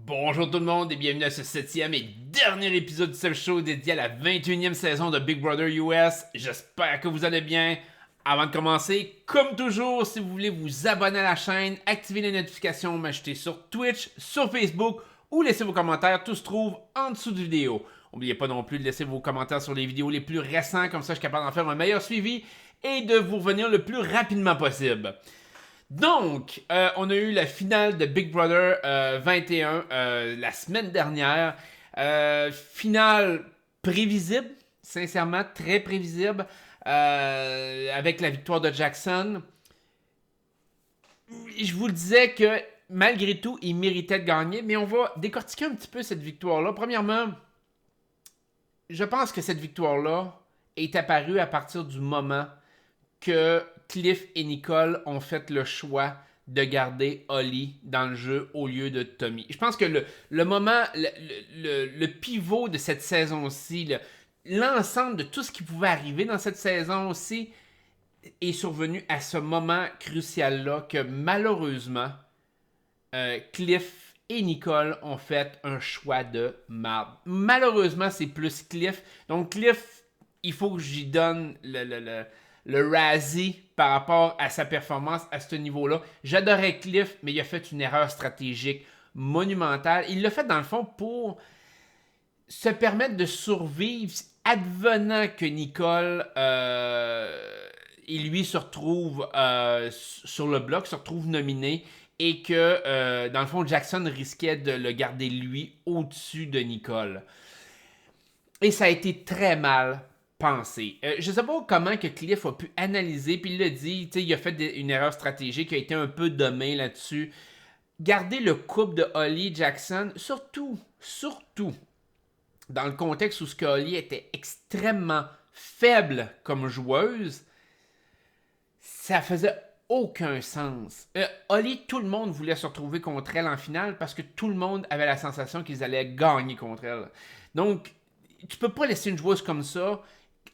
Bonjour tout le monde et bienvenue à ce 7e et dernier épisode du Seb Show dédié à la 21e saison de Big Brother US. J'espère que vous allez bien. Avant de commencer, comme toujours, si vous voulez vous abonner à la chaîne, activer les notifications, m'ajouter sur Twitch, sur Facebook ou laisser vos commentaires, tout se trouve en dessous de la vidéo. N'oubliez pas non plus de laisser vos commentaires sur les vidéos les plus récentes, comme ça je suis capable d'en faire un meilleur suivi et de vous revenir le plus rapidement possible. Donc, on a eu la finale de Big Brother 21 la semaine dernière. Finale prévisible, sincèrement, très prévisible, avec la victoire de Jackson. Je vous le disais que malgré tout, il méritait de gagner, mais on va décortiquer un petit peu cette victoire-là. Premièrement, je pense que cette victoire-là est apparue à partir du moment que Cliff et Nicole ont fait le choix de garder Holly dans le jeu au lieu de Tommy. Je pense que le moment, le pivot de cette saison-ci, l'ensemble de tout ce qui pouvait arriver dans cette saison-ci est survenu à ce moment crucial-là que malheureusement, Cliff et Nicole ont fait un choix de marde. Malheureusement, c'est plus Cliff. Donc Cliff, il faut que j'y donne le Razzie par rapport à sa performance à ce niveau-là. J'adorais Cliff, mais il a fait une erreur stratégique monumentale. Il l'a fait dans le fond pour se permettre de survivre advenant que Nicole et lui se retrouvent sur le bloc, se retrouvent nominés et que dans le fond Jackson risquait de le garder lui au-dessus de Nicole. Et ça a été très mal pensé. Je ne sais pas comment que Cliff a pu analyser, puis il l'a dit, il a fait une erreur stratégique, il a été un peu dommé là-dessus. Garder le couple de Holly Jackson, surtout, dans le contexte où ce que Holly était extrêmement faible comme joueuse, ça faisait aucun sens. Holly, tout le monde voulait se retrouver contre elle en finale parce que tout le monde avait la sensation qu'ils allaient gagner contre elle. Donc, tu peux pas laisser une joueuse comme ça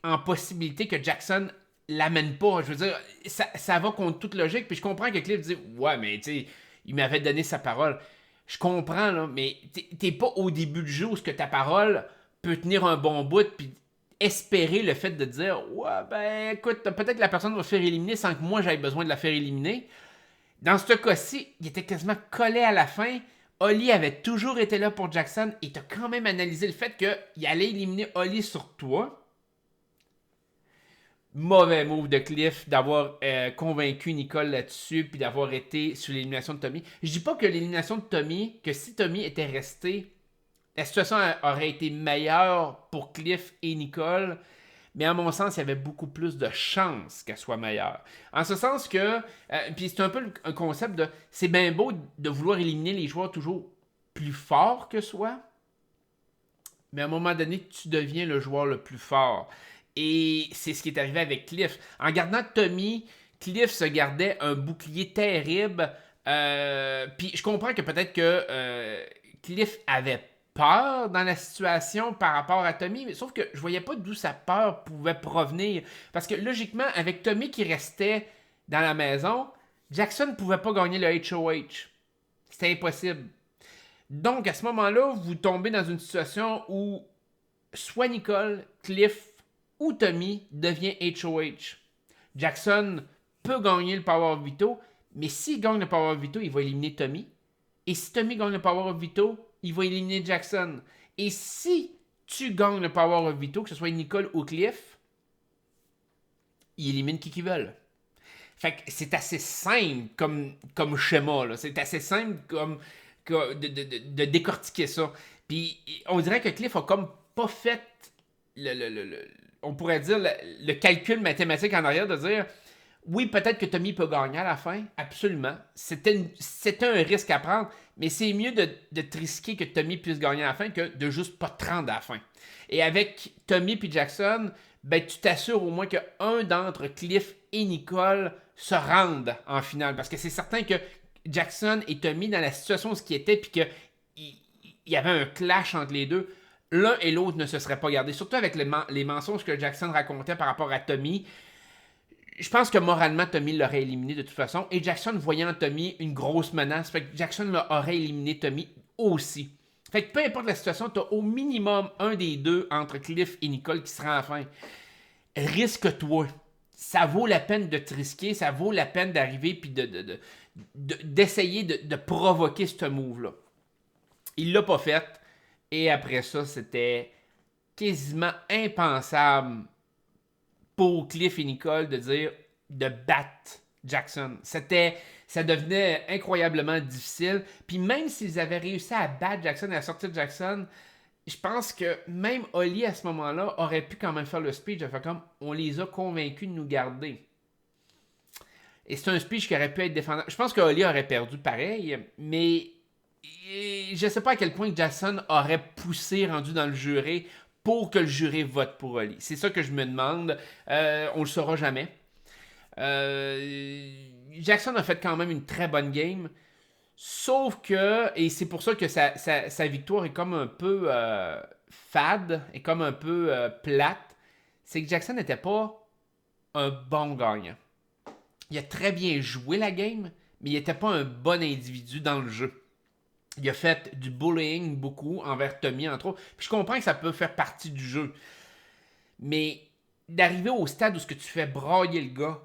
en possibilité que Jackson l'amène pas. Je veux dire, ça va contre toute logique. Puis je comprends que Cliff dit ouais, mais tu sais, il m'avait donné sa parole. Je comprends, là, mais t'es pas au début du jeu où ce que ta parole peut tenir un bon bout, puis espérer le fait de dire ouais, ben écoute, peut-être que la personne va se faire éliminer sans que moi j'aille besoin de la faire éliminer. Dans ce cas-ci, il était quasiment collé à la fin. Holly avait toujours été là pour Jackson et t'as quand même analysé le fait qu'il allait éliminer Holly sur toi. Mauvais move de Cliff d'avoir convaincu Nicole là-dessus puis d'avoir été sur l'élimination de Tommy. Je dis pas que l'élimination de Tommy, que si Tommy était resté, la situation aurait été meilleure pour Cliff et Nicole, mais à mon sens, il y avait beaucoup plus de chances qu'elle soit meilleure. En ce sens que, puis c'est un peu un concept de, c'est bien beau de vouloir éliminer les joueurs toujours plus forts que soi, mais à un moment donné, tu deviens le joueur le plus fort. Et c'est ce qui est arrivé avec Cliff. En gardant Tommy, Cliff se gardait un bouclier terrible. Puis je comprends que peut-être que Cliff avait peur dans la situation par rapport à Tommy, mais sauf que je voyais pas d'où sa peur pouvait provenir. Parce que logiquement, avec Tommy qui restait dans la maison, Jackson ne pouvait pas gagner le HOH. C'était impossible. Donc à ce moment-là, vous tombez dans une situation où soit Nicole, Cliff ou Tommy devient HOH. Jackson peut gagner le Power of Veto, mais s'il gagne le Power of Veto, il va éliminer Tommy. Et si Tommy gagne le Power of Veto, il va éliminer Jackson. Et si tu gagnes le Power of Veto, que ce soit Nicole ou Cliff, il élimine qui qu'ils veulent. Fait que c'est assez simple comme schéma, là. C'est assez simple de décortiquer ça. Puis on dirait que Cliff a comme pas fait on pourrait dire le calcul mathématique en arrière de dire oui, peut-être que Tommy peut gagner à la fin, absolument. C'était un risque à prendre, mais c'est mieux de te risquer que Tommy puisse gagner à la fin que de juste pas te rendre à la fin. Et avec Tommy et Jackson, ben, tu t'assures au moins qu'un d'entre Cliff et Nicole se rendent en finale. Parce que c'est certain que Jackson et Tommy, dans la situation où ce qui était, puis qu'il y avait un clash entre les deux, l'un et l'autre ne se seraient pas gardés. Surtout avec les mensonges que Jackson racontait par rapport à Tommy. Je pense que moralement, Tommy l'aurait éliminé de toute façon. Et Jackson, voyant Tommy une grosse menace, fait que Jackson l'aurait éliminé Tommy aussi. Fait que peu importe la situation, tu as au minimum un des deux entre Cliff et Nicole qui sera à la fin. Risque-toi. Ça vaut la peine de te risquer, ça vaut la peine d'arriver puis d'essayer de provoquer ce move-là. Il l'a pas fait. Et après ça, c'était quasiment impensable pour Cliff et Nicole de battre Jackson. Ça devenait incroyablement difficile. Puis même s'ils avaient réussi à battre Jackson et à sortir Jackson, je pense que même Oli à ce moment-là aurait pu quand même faire le speech. De faire comme on les a convaincus de nous garder. Et c'est un speech qui aurait pu être défendable. Je pense que Oli aurait perdu pareil, mais je ne sais pas à quel point Jackson aurait poussé rendu dans le jury pour que le jury vote pour Oli. C'est ça que je me demande. On le saura jamais. Jackson a fait quand même une très bonne game. Sauf que, et c'est pour ça que sa victoire est comme un peu fade, est comme un peu plate, c'est que Jackson n'était pas un bon gagnant. Il a très bien joué la game, mais il n'était pas un bon individu dans le jeu. Il a fait du bullying beaucoup envers Tommy, entre autres. Puis je comprends que ça peut faire partie du jeu. Mais d'arriver au stade où ce que tu fais brailler le gars,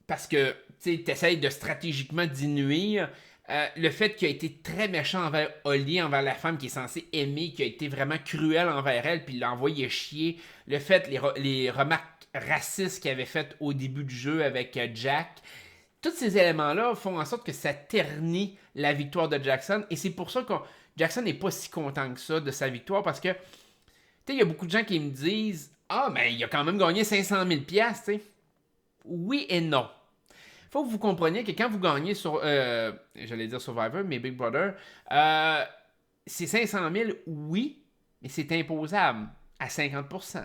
parce que tu essayes de stratégiquement diminuer le fait qu'il a été très méchant envers Oli, envers la femme qui est censée aimer, qui a été vraiment cruel envers elle, puis l'a envoyé chier. Le fait, les remarques racistes qu'il avait faites au début du jeu avec Jack. Tous ces éléments-là font en sorte que ça ternit la victoire de Jackson. Et c'est pour ça que Jackson n'est pas si content que ça de sa victoire. Parce que, tu sais, il y a beaucoup de gens qui me disent ah, mais il a quand même gagné 500 000 $, tu sais. Oui et non. Il faut que vous compreniez que quand vous gagnez sur, j'allais dire Survivor, mais Big Brother, c'est 500 000, oui, mais c'est imposable à 50%.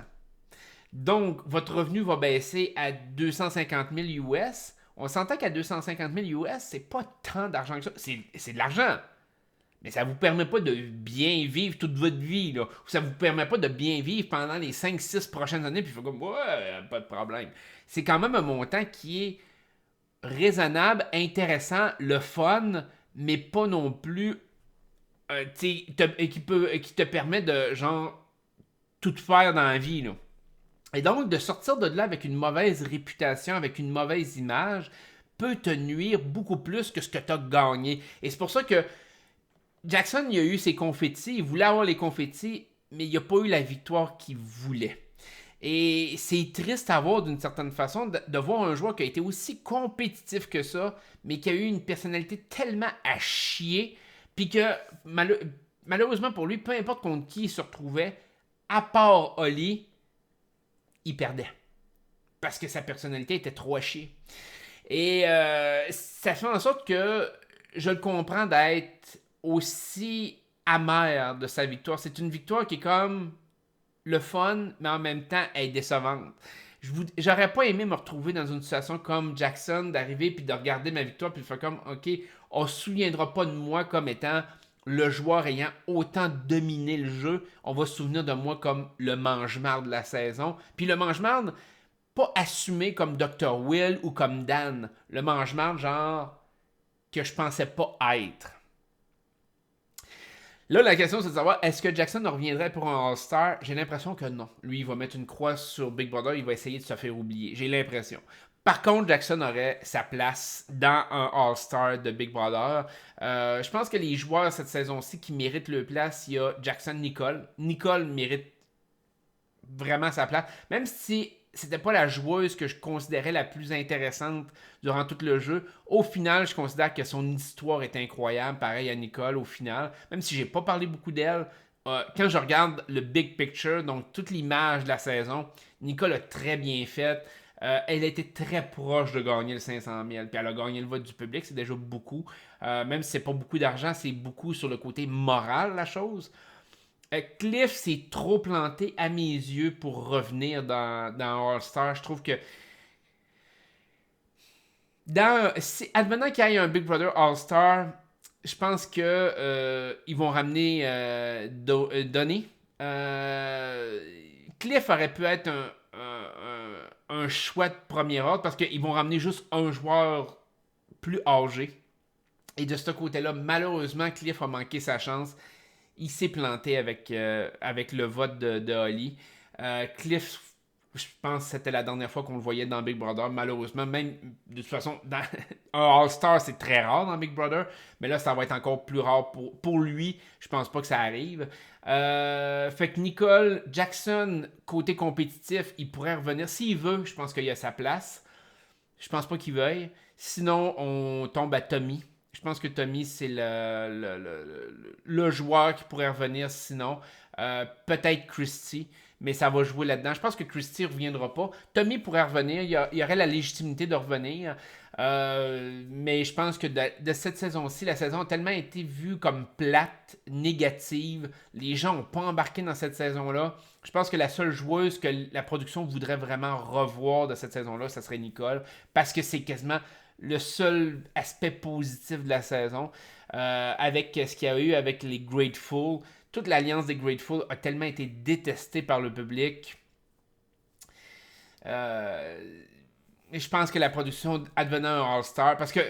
Donc, votre revenu va baisser à 250 000 US. On s'entend qu'à 250 000 US, c'est pas tant d'argent que ça. C'est de l'argent. Mais ça vous permet pas de bien vivre toute votre vie. Là. Ça vous permet pas de bien vivre pendant les 5-6 prochaines années. Puis il faut comme, ouais, pas de problème. C'est quand même un montant qui est raisonnable, intéressant, le fun, mais pas non plus qui te permet de genre tout faire dans la vie. Là. Et donc, de sortir de là avec une mauvaise réputation, avec une mauvaise image, peut te nuire beaucoup plus que ce que tu as gagné. Et c'est pour ça que Jackson, il a eu ses confettis, il voulait avoir les confettis, mais il n'a pas eu la victoire qu'il voulait. Et c'est triste à voir d'une certaine façon de voir un joueur qui a été aussi compétitif que ça, mais qui a eu une personnalité tellement à chier, puis que malheureusement pour lui, peu importe contre qui il se retrouvait, à part Oli, il perdait. Parce que sa personnalité était trop à chier. Et ça fait en sorte que je le comprends d'être aussi amer de sa victoire. C'est une victoire qui est comme le fun, mais en même temps, elle est décevante. J'aurais pas aimé me retrouver dans une situation comme Jackson, d'arriver puis de regarder ma victoire puis de faire comme, OK, on se souviendra pas de moi comme étant le joueur ayant autant dominé le jeu. On va se souvenir de moi comme le mange-marde de la saison. Puis le mange-marde, pas assumé comme Dr. Will ou comme Dan. Le mange-marde, genre, que je pensais pas être. Là, la question, c'est de savoir, est-ce que Jackson reviendrait pour un All-Star? J'ai l'impression que non. Lui, il va mettre une croix sur Big Brother, il va essayer de se faire oublier. J'ai l'impression. Par contre, Jackson aurait sa place dans un All-Star de Big Brother. Je pense que les joueurs cette saison-ci qui méritent leur place, il y a Jackson Nicole. Nicole mérite vraiment sa place. Même si c'était pas la joueuse que je considérais la plus intéressante durant tout le jeu. Au final, je considère que son histoire est incroyable, pareil à Nicole au final. Même si j'ai pas parlé beaucoup d'elle, quand je regarde le big picture, donc toute l'image de la saison, Nicole a très bien fait. Elle a été très proche de gagner le 500 000. Puis elle a gagné le vote du public, c'est déjà beaucoup. Même si c'est pas beaucoup d'argent, c'est beaucoup sur le côté moral, la chose. Cliff s'est trop planté à mes yeux pour revenir dans All-Star. Je trouve que advenant qu'il y ait un Big Brother All-Star, je pense que ils vont ramener Donny. Cliff aurait pu être un choix de premier ordre parce qu'ils vont ramener juste un joueur plus âgé. Et de ce côté-là, malheureusement, Cliff a manqué sa chance. Il s'est planté avec le vote de Holly. Cliff, je pense que c'était la dernière fois qu'on le voyait dans Big Brother. Malheureusement, même de toute façon, un All-Star, c'est très rare dans Big Brother. Mais là, ça va être encore plus rare pour lui. Je pense pas que ça arrive. Fait que Nicole Jackson, côté compétitif, il pourrait revenir. S'il veut, je pense qu'il a sa place. Je pense pas qu'il veuille. Sinon, on tombe à Tommy. Je pense que Tommy, c'est le joueur qui pourrait revenir sinon. Peut-être Christy, mais ça va jouer là-dedans. Je pense que Christy ne reviendra pas. Tommy pourrait revenir. Il y aurait la légitimité de revenir. Mais je pense que de cette saison-ci, la saison a tellement été vue comme plate, négative. Les gens n'ont pas embarqué dans cette saison-là. Je pense que la seule joueuse que la production voudrait vraiment revoir de cette saison-là, ça serait Nicole. Parce que c'est quasiment le seul aspect positif de la saison. Avec ce qu'il y a eu avec les Grateful. Toute l'alliance des Grateful a tellement été détestée par le public. Je pense que la production advenant un All-Star, parce que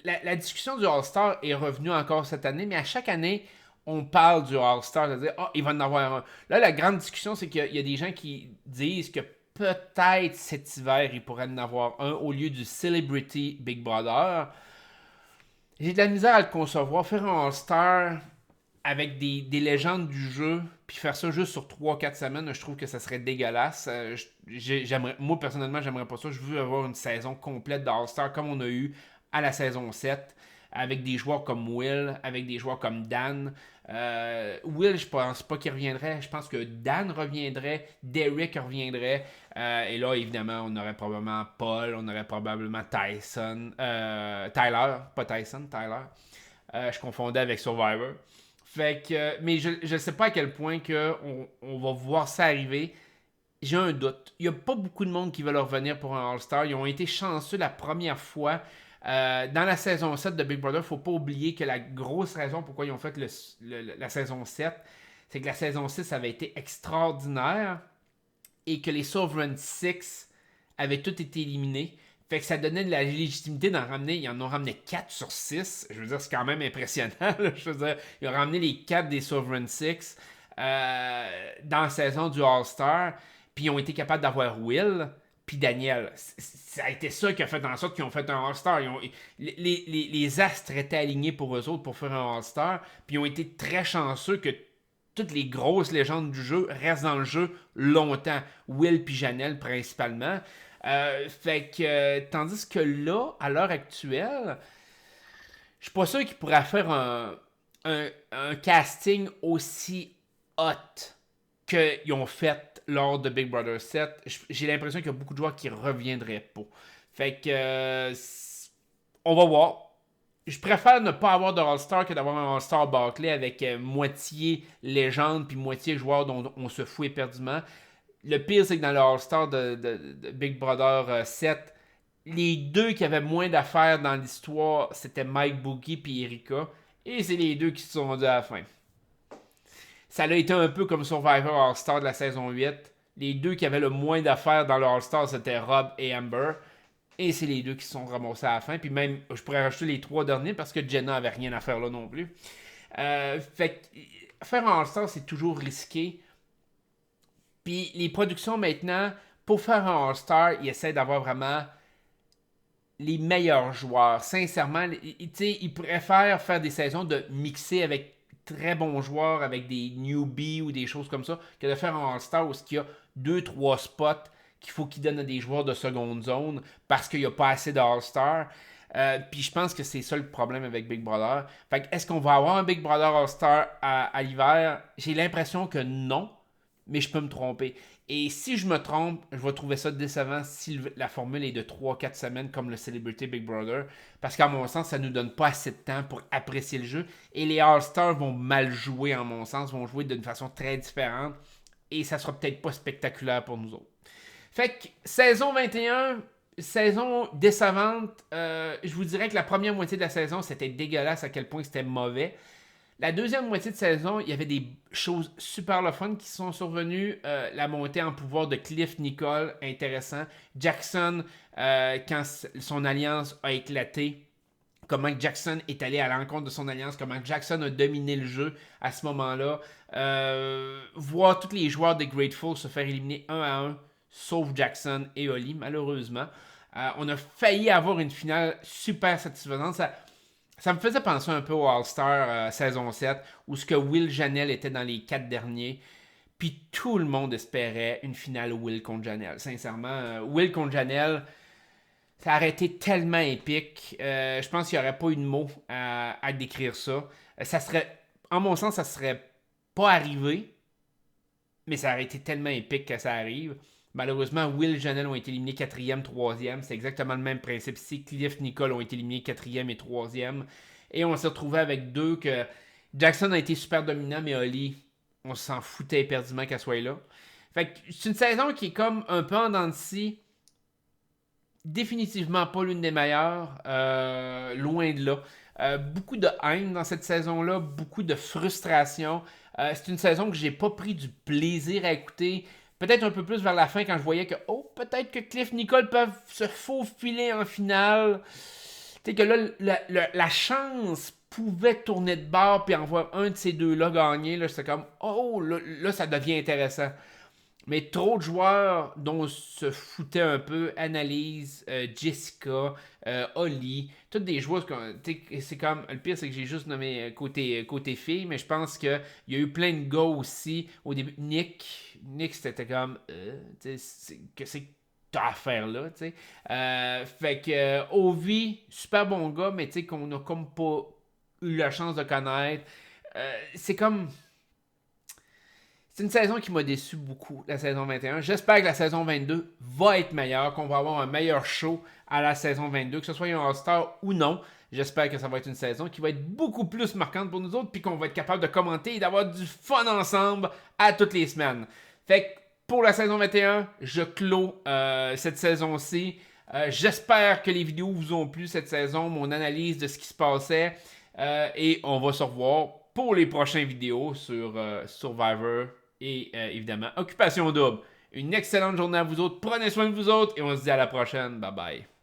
la discussion du All-Star est revenue encore cette année, mais à chaque année, on parle du All-Star, c'est-à-dire, il va en avoir un. Là, la grande discussion, c'est qu'il y a des gens qui disent que peut-être cet hiver, il pourrait en avoir un au lieu du Celebrity Big Brother. J'ai de la misère à le concevoir. Faire un All-Star avec des légendes du jeu, puis faire ça juste sur 3-4 semaines, je trouve que ça serait dégueulasse. Moi, personnellement, j'aimerais pas ça. Je veux avoir une saison complète d'All-Star comme on a eu à la saison 7, avec des joueurs comme Will, avec des joueurs comme Dan. Will, je pense pas qu'il reviendrait. Je pense que Dan reviendrait, Derek reviendrait. Et là, évidemment, on aurait probablement Paul, on aurait probablement Tyson. Tyler, pas Tyson, Tyler. Je confondais avec Survivor. Fait que, mais je ne sais pas à quel point que on va voir ça arriver. J'ai un doute. Il n'y a pas beaucoup de monde qui veulent revenir pour un All-Star. Ils ont été chanceux la première fois. Dans la saison 7 de Big Brother, il ne faut pas oublier que la grosse raison pourquoi ils ont fait la saison 7, c'est que la saison 6 avait été extraordinaire et que les Sovereign Six avaient tous été éliminés. Fait que ça donnait de la légitimité d'en ramener. Ils en ont ramené 4 sur 6. Je veux dire, c'est quand même impressionnant. Je veux dire, ils ont ramené les 4 des Sovereign Six dans la saison du All-Star. Puis ils ont été capables d'avoir Will puis Daniel. Ça a été ça qui a fait en sorte qu'ils ont fait un All-Star. Les astres étaient alignés pour eux autres pour faire un All-Star. Puis ils ont été très chanceux que toutes les grosses légendes du jeu restent dans le jeu longtemps. Will puis Janelle principalement. Fait que, tandis que là, à l'heure actuelle, je suis pas sûr qu'ils pourraient faire un casting aussi hot qu'ils ont fait lors de Big Brother 7. J'ai l'impression qu'il y a beaucoup de joueurs qui reviendraient pas. Fait que, on va voir. Je préfère ne pas avoir de All-Star que d'avoir un All-Star bâclé avec moitié légende puis moitié joueur dont on se fout éperdument. Le pire, c'est que dans le All-Star de Big Brother 7, les deux qui avaient moins d'affaires dans l'histoire, c'était Mike Boogie et Erika. Et c'est les deux qui se sont rendus à la fin. Ça a été un peu comme Survivor All-Star de la saison 8. Les deux qui avaient le moins d'affaires dans le All-Star, c'était Rob et Amber. Et c'est les deux qui se sont ramassés à la fin. Puis même, je pourrais rajouter les 3 derniers parce que Jenna avait rien à faire là non plus. Fait que faire un All-Star, c'est toujours risqué. Puis les productions maintenant, pour faire un All-Star, ils essaient d'avoir vraiment les meilleurs joueurs. Sincèrement, ils préfèrent faire des saisons de mixer avec très bons joueurs, avec des newbies ou des choses comme ça, que de faire un All-Star où il y a 2-3 spots qu'il faut qu'ils donnent à des joueurs de seconde zone parce qu'il n'y a pas assez d'All-Star. Puis je pense que c'est ça le problème avec Big Brother. Fait que est-ce qu'on va avoir un Big Brother All-Star à l'hiver? J'ai l'impression que non, mais je peux me tromper. Et si je me trompe, je vais trouver ça décevant si la formule est de 3-4 semaines comme le Celebrity Big Brother. Parce qu'à mon sens, ça ne nous donne pas assez de temps pour apprécier le jeu. Et les All-Stars vont mal jouer, en mon sens, vont jouer d'une façon très différente. Et ça sera peut-être pas spectaculaire pour nous autres. Fait que saison 21, saison décevante. Je vous dirais que la première moitié de la saison, c'était dégueulasse à quel point c'était mauvais. La deuxième moitié de saison, il y avait des choses super le fun qui sont survenues. La montée en pouvoir de Cliff Nicole, intéressant. Jackson, quand son alliance a éclaté, comment Jackson est allé à l'encontre de son alliance, comment Jackson a dominé le jeu à ce moment-là. Voir tous les joueurs des Grateful se faire éliminer un à un, sauf Jackson et Oli, malheureusement. On a failli avoir une finale super satisfaisante. Ça me faisait penser un peu au All-Star saison 7, où ce que Will Janelle était dans les 4 derniers. Puis tout le monde espérait une finale Will contre Janelle. Sincèrement, Will contre Janelle, ça aurait été tellement épique. Je pense qu'il n'y aurait pas eu de mots à décrire ça. Ça serait, en mon sens, ça serait pas arrivé, mais ça aurait été tellement épique que ça arrive. Malheureusement, Will et Janelle ont été éliminés 4e, 3e. C'est exactement le même principe ici. Cliff Nicole ont été éliminés 4e et 3e. Et on s'est retrouvé avec deux que Jackson a été super dominant, mais Oli, on s'en foutait éperdument qu'elle soit là. Fait que c'est une saison qui est comme un peu en dents de scie. Définitivement pas l'une des meilleures. Loin de là. Beaucoup de haine dans cette saison-là, beaucoup de frustration. C'est une saison que j'ai pas pris du plaisir à écouter. Peut-être un peu plus vers la fin quand je voyais que, peut-être que Cliff Nicole peuvent se faufiler en finale. Tu sais que là, la chance pouvait tourner de bord puis en voir un de ces deux-là gagner. Là, j'étais comme, là, ça devient intéressant. Mais trop de joueurs dont on se foutait un peu, Annalise, Jessica, Holly, toutes des joueuses, c'est comme, le pire c'est que j'ai juste nommé côté filles, mais je pense qu'il y a eu plein de gars aussi, au début, Nick c'était comme, que c'est t'as à faire là, tu sais. Fait que Ovi, super bon gars, mais tu sais qu'on a comme pas eu la chance de connaître. C'est comme... C'est une saison qui m'a déçu beaucoup, la saison 21. J'espère que la saison 22 va être meilleure, qu'on va avoir un meilleur show à la saison 22, que ce soit un All-Star ou non. J'espère que ça va être une saison qui va être beaucoup plus marquante pour nous autres, puis qu'on va être capable de commenter et d'avoir du fun ensemble à toutes les semaines. Fait que pour la saison 21, je clôt cette saison-ci. J'espère que les vidéos vous ont plu cette saison, mon analyse de ce qui se passait. Et on va se revoir pour les prochaines vidéos sur Survivor et évidemment Occupation Double. Une excellente journée à vous autres. Prenez soin de vous autres et on se dit à la prochaine. Bye bye.